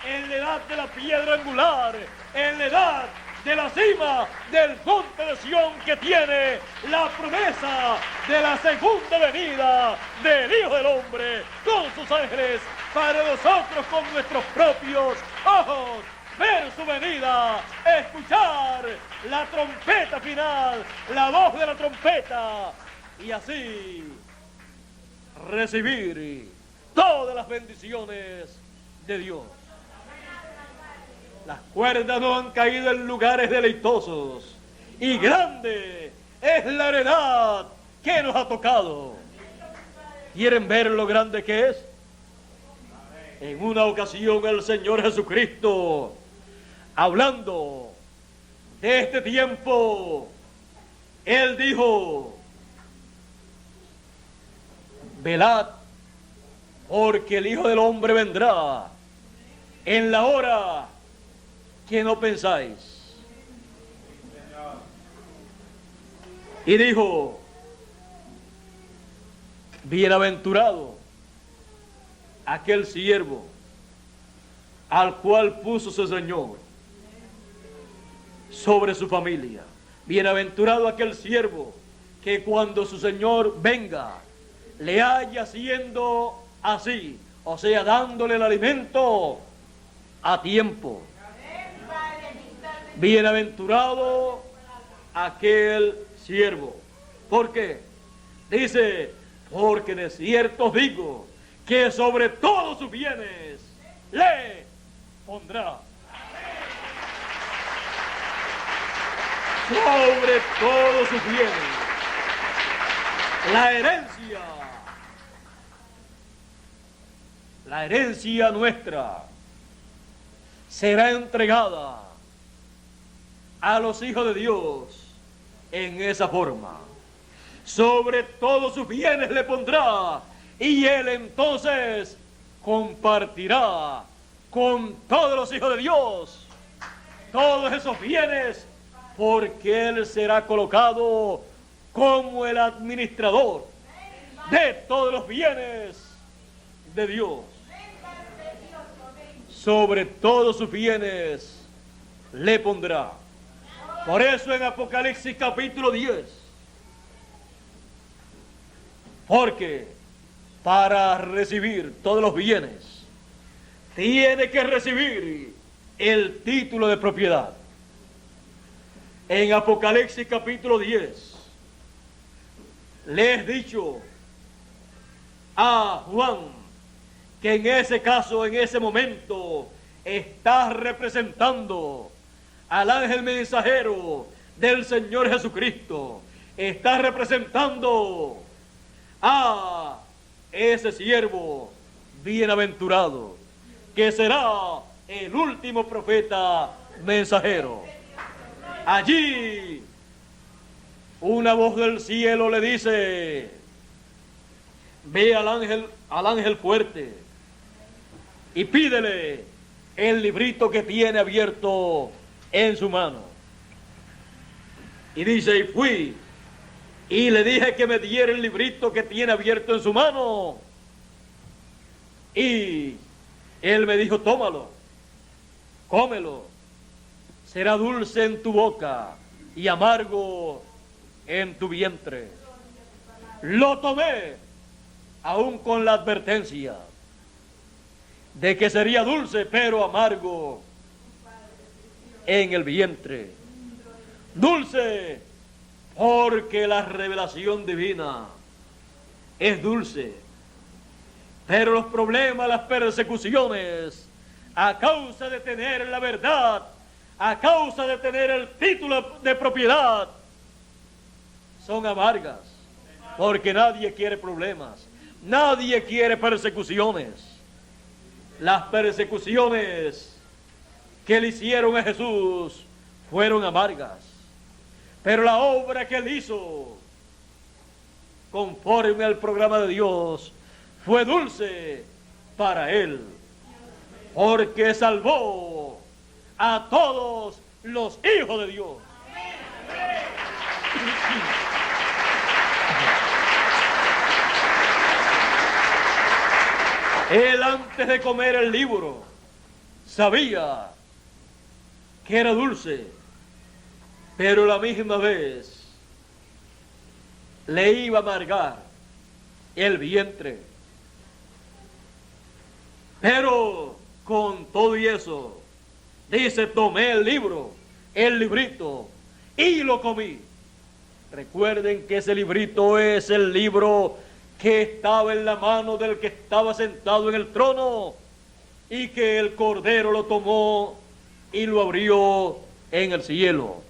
en la edad de la piedra angular, en la edad de la cima del monte de Sión, que tiene la promesa de la segunda venida del Hijo del Hombre con sus ángeles, para nosotros con nuestros propios ojos ver su venida, escuchar la trompeta final, la voz de la trompeta, y así recibir todas las bendiciones de Dios. Las cuerdas no han caído en lugares deleitosos, y grande es la heredad que nos ha tocado. ¿Quieren ver lo grande que es? En una ocasión el Señor Jesucristo, hablando de este tiempo, Él dijo: velad, porque el Hijo del Hombre vendrá en la hora que no pensáis. Y dijo: bienaventurado aquel siervo al cual puso su Señor sobre su familia. Bienaventurado aquel siervo que cuando su Señor venga le haya haciendo así, o sea, dándole el alimento a tiempo. Bienaventurado aquel siervo. ¿Por qué? Dice: porque de cierto os digo que sobre todos sus bienes le pondrá. Sobre todos sus bienes. La herencia nuestra será entregada a los hijos de Dios en esa forma. Sobre todos sus bienes le pondrá, y él entonces compartirá con todos los hijos de Dios todos esos bienes, porque él será colocado como el administrador de todos los bienes de Dios. Sobre todos sus bienes le pondrá. Por eso en Apocalipsis capítulo 10, porque para recibir todos los bienes tiene que recibir el título de propiedad. En Apocalipsis capítulo 10 le he dicho a Juan que en ese caso, en ese momento, está representando al ángel mensajero del Señor Jesucristo. Está representando a ese siervo bienaventurado, que será el último profeta mensajero. Allí, una voz del cielo le dice: ve al ángel fuerte y pídele el librito que tiene abierto en su mano. Y dice: y fui y le dije que me diera el librito que tiene abierto en su mano. Y él me dijo: tómalo, cómelo, será dulce en tu boca y amargo en tu vientre. Lo tomé, aún con la advertencia de que sería dulce, pero amargo en el vientre. Dulce, porque la revelación divina es dulce, pero los problemas, las persecuciones, a causa de tener la verdad, a causa de tener el título de propiedad, son amargas, porque nadie quiere problemas, nadie quiere persecuciones. Las persecuciones que le hicieron a Jesús fueron amargas, pero la obra que él hizo conforme al programa de Dios fue dulce para él, porque salvó a todos los hijos de Dios. Él, antes de comer el libro, sabía que era dulce, pero a la misma vez le iba a amargar el vientre. Pero con todo y eso, dice: tomé el libro, el librito, y lo comí. Recuerden que ese librito es el libro que estaba en la mano del que estaba sentado en el trono, y que el Cordero lo tomó y lo abrió en el cielo.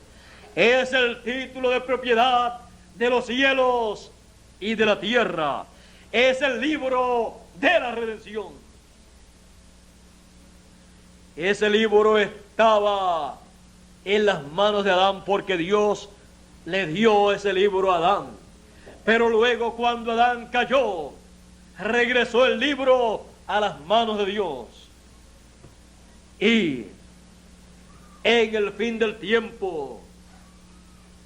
Es el título de propiedad de los cielos y de la tierra. Es el libro de la redención. Ese libro estaba en las manos de Adán, porque Dios le dio ese libro a Adán. Pero luego, cuando Adán cayó, regresó el libro a las manos de Dios. Y en el fin del tiempo,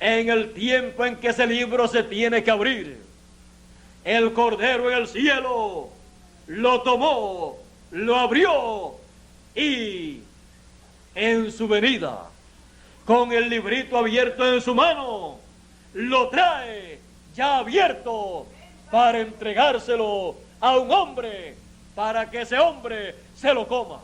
en el tiempo en que ese libro se tiene que abrir, el Cordero en el cielo lo tomó, lo abrió, y en su venida, con el librito abierto en su mano, lo trae ya abierto para entregárselo a un hombre, para que ese hombre se lo coma.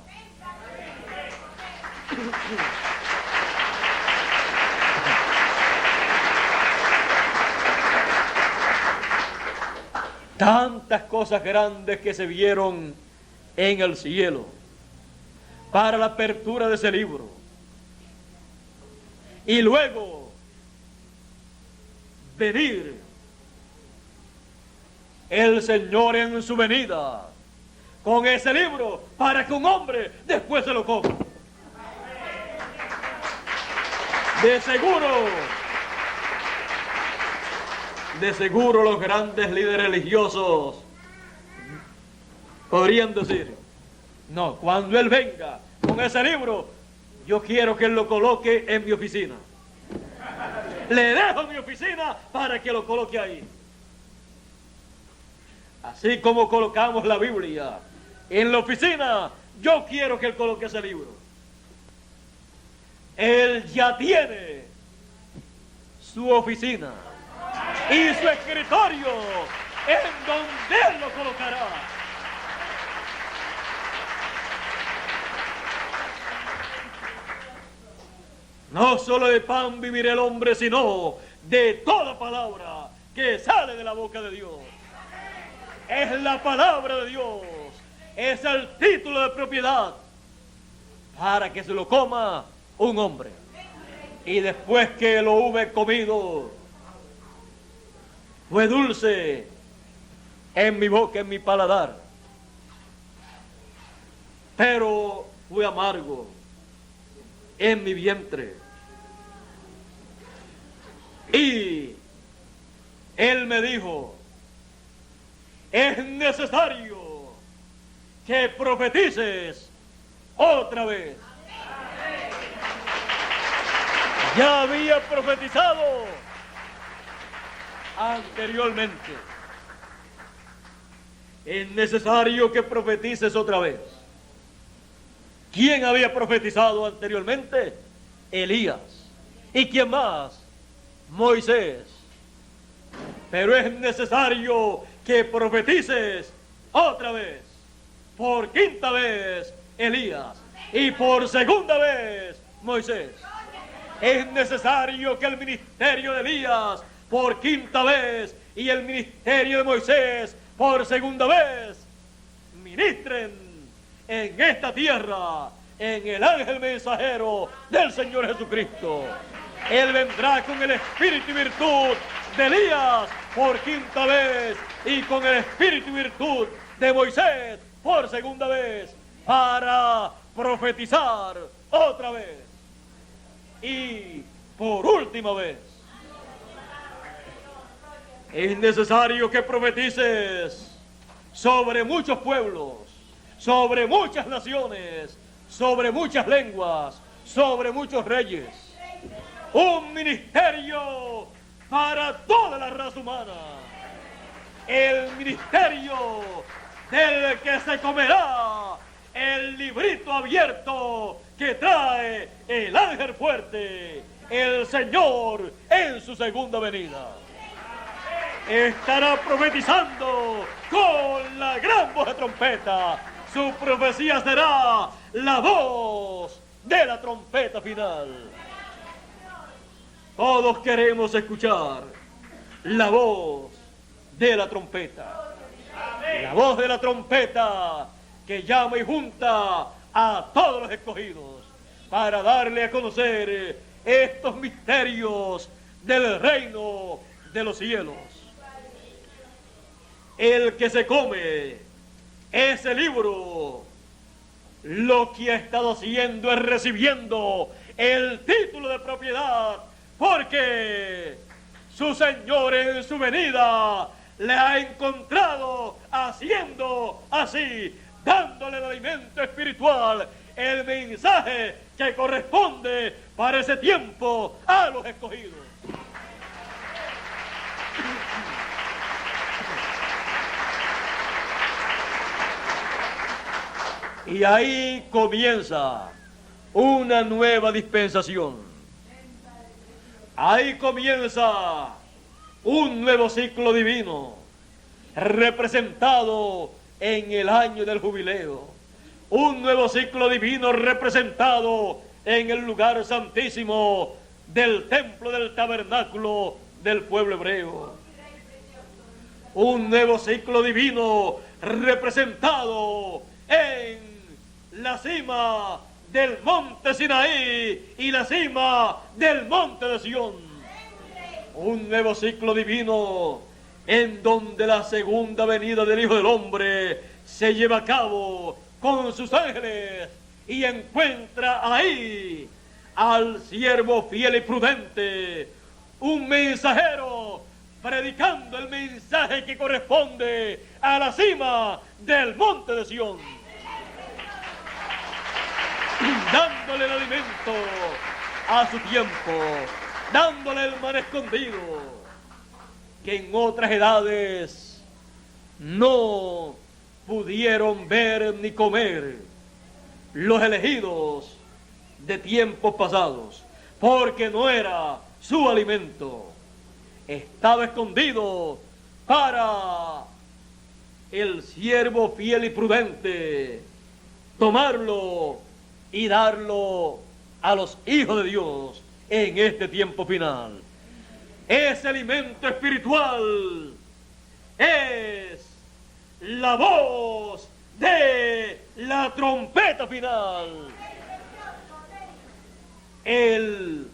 Tantas cosas grandes que se vieron en el cielo para la apertura de ese libro. Y luego venir el Señor en su venida con ese libro para que un hombre después se lo coma. De seguro De seguro los grandes líderes religiosos podrían decir, no, cuando él venga con ese libro, yo quiero que él lo coloque en mi oficina. Le dejo mi oficina para que lo coloque ahí. Así como colocamos la Biblia en la oficina, yo quiero que él coloque ese libro. Él ya tiene su oficina y su escritorio en donde él lo colocará. No solo de pan vivirá el hombre, sino de toda palabra que sale de la boca de Dios. Es la palabra de Dios, es el título de propiedad para que se lo coma un hombre. Y después que lo hube comido, fue dulce en mi boca, en mi paladar, pero fue amargo en mi vientre. Y él me dijo, es necesario que profetices otra vez. Ya había profetizado anteriormente. Es necesario que profetices otra vez. ¿Quién había profetizado anteriormente? Elías. ¿Y quién más? Moisés. Pero es necesario que profetices otra vez, por quinta vez Elías y por segunda vez Moisés. Es necesario que el ministerio de Elías por quinta vez y el ministerio de Moisés por segunda vez ministren en esta tierra en el ángel mensajero del Señor Jesucristo. Él vendrá con el espíritu y virtud de Elías por quinta vez y con el espíritu y virtud de Moisés por segunda vez para profetizar otra vez y por última vez. Es necesario que profetices sobre muchos pueblos, sobre muchas naciones, sobre muchas lenguas, sobre muchos reyes. Un ministerio para toda la raza humana. El ministerio del que se comerá el librito abierto que trae el ángel fuerte, el Señor en su segunda venida. Estará profetizando con la gran voz de trompeta. Su profecía será la voz de la trompeta final. Todos queremos escuchar la voz de la trompeta. La voz de la trompeta que llama y junta a todos los escogidos para darle a conocer estos misterios del reino de los cielos. El que se come ese libro, lo que ha estado haciendo es recibiendo el título de propiedad, porque su Señor en su venida le ha encontrado haciendo así, dándole el alimento espiritual, el mensaje que corresponde para ese tiempo a los escogidos. Y ahí comienza una nueva dispensación. Ahí comienza un nuevo ciclo divino, representado en el año del jubileo. Un nuevo ciclo divino representado en el lugar santísimo del templo del tabernáculo del pueblo hebreo. Un nuevo ciclo divino representado en la cima del monte Sinaí y la cima del monte de Sión. Un nuevo ciclo divino en donde la segunda venida del Hijo del Hombre se lleva a cabo con sus ángeles y encuentra ahí al siervo fiel y prudente, un mensajero predicando el mensaje que corresponde a la cima del monte de Sión, dándole el alimento a su tiempo, dándole el maná escondido, que en otras edades no pudieron ver ni comer los elegidos de tiempos pasados, porque no era su alimento. Estaba escondido para el siervo fiel y prudente tomarlo y darlo a los hijos de Dios en este tiempo final. Ese alimento espiritual es la voz de la trompeta final. El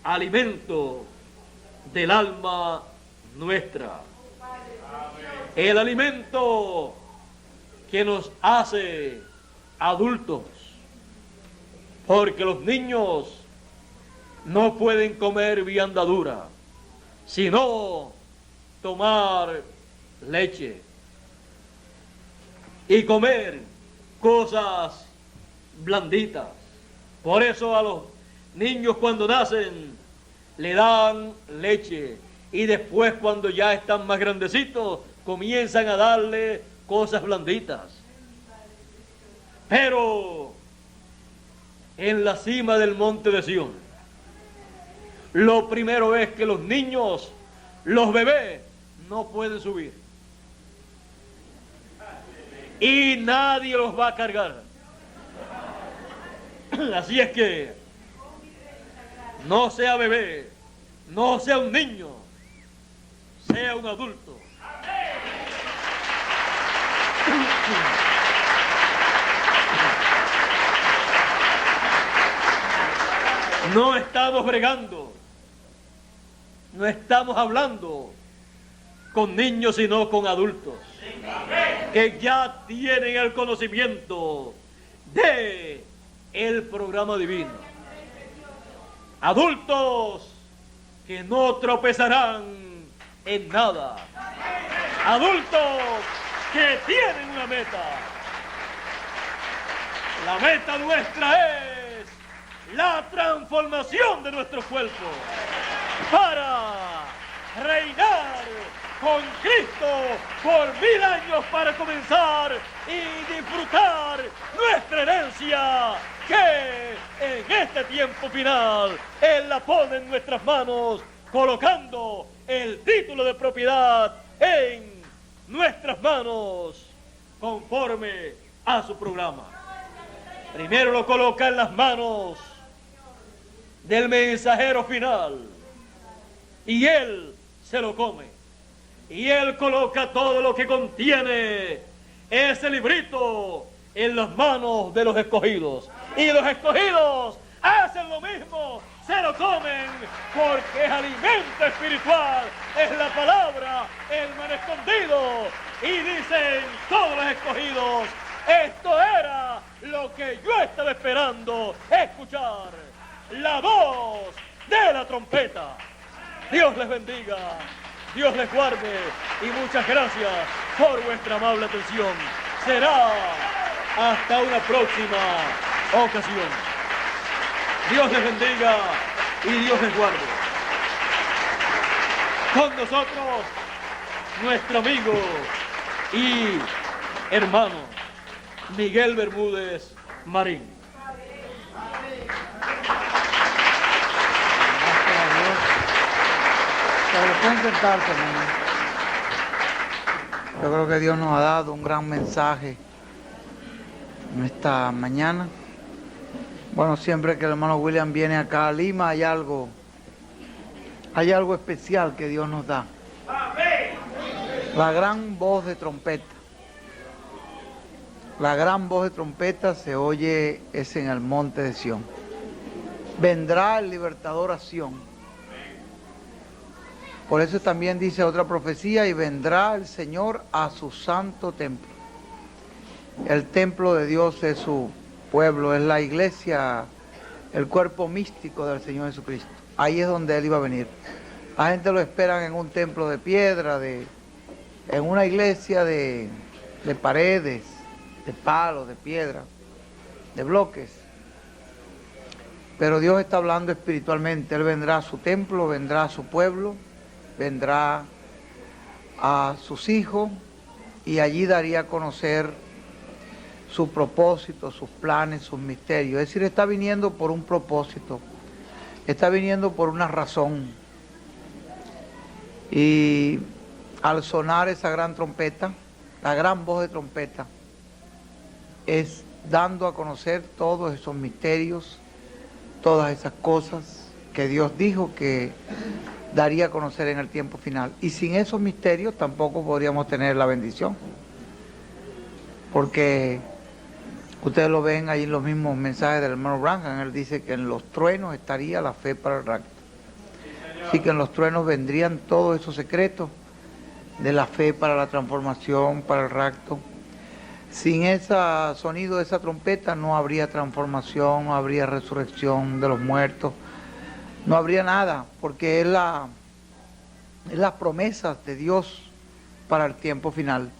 alimento del alma nuestra. El alimento que nos hace adultos. Porque los niños no pueden comer viandadura, sino tomar leche y comer cosas blanditas. Por eso a los niños cuando nacen le dan leche y después cuando ya están más grandecitos comienzan a darle cosas blanditas. Pero en la cima del monte de Sión, lo primero es que los niños, los bebés, no pueden subir. Y nadie los va a cargar. Así es que no sea bebé, no sea un niño, sea un adulto. No estamos bregando, no estamos hablando con niños, sino con adultos que ya tienen el conocimiento de el programa divino. Adultos que no tropezarán en nada. Adultos que tienen una meta. La meta nuestra es la transformación de nuestro cuerpo para reinar con Cristo por 1000 años, para comenzar y disfrutar nuestra herencia, que en este tiempo final Él la pone en nuestras manos, colocando el título de propiedad en nuestras manos conforme a su programa. Primero lo coloca en las manos del mensajero final y él se lo come, y él coloca todo lo que contiene ese librito en las manos de los escogidos, y los escogidos hacen lo mismo, se lo comen, porque es alimento espiritual, es la palabra, el maná escondido, y dicen todos los escogidos: esto era lo que yo estaba esperando escuchar, la voz de la trompeta. Dios les bendiga, Dios les guarde, y muchas gracias por vuestra amable atención. Será hasta una próxima ocasión. Dios les bendiga y Dios les guarde. Con nosotros, nuestro amigo y hermano Miguel Bermúdez Marín. Pueden sentarse, hermano. Yo creo que Dios nos ha dado un gran mensaje en esta mañana. Bueno, siempre que el hermano William viene acá a Lima hay algo especial que Dios nos da. La gran voz de trompeta. La gran voz de trompeta se oye es en el monte de Sión. Vendrá el libertador a Sión. Por eso también dice otra profecía: y vendrá el Señor a su santo templo. El templo de Dios es su pueblo, es la iglesia, el cuerpo místico del Señor Jesucristo. Ahí es donde Él iba a venir. La gente lo esperan en un templo de piedra, en una iglesia de paredes, de palos, de piedra, de bloques. Pero Dios está hablando espiritualmente. Él vendrá a su templo, vendrá a su pueblo, vendrá a sus hijos y allí daría a conocer su propósito, sus planes, sus misterios. Es decir, está viniendo por un propósito, está viniendo por una razón. Y al sonar esa gran trompeta, la gran voz de trompeta, es dando a conocer todos esos misterios, todas esas cosas que Dios dijo que daría a conocer en el tiempo final. Y sin esos misterios tampoco podríamos tener la bendición. Porque ustedes lo ven ahí en los mismos mensajes del hermano Branham. Él dice que en los truenos estaría la fe para el rapto. Así que en los truenos vendrían todos esos secretos de la fe para la transformación, para el rapto. Sin ese sonido de esa trompeta no habría transformación, no habría resurrección de los muertos, no habría nada, porque es las promesas de Dios para el tiempo final.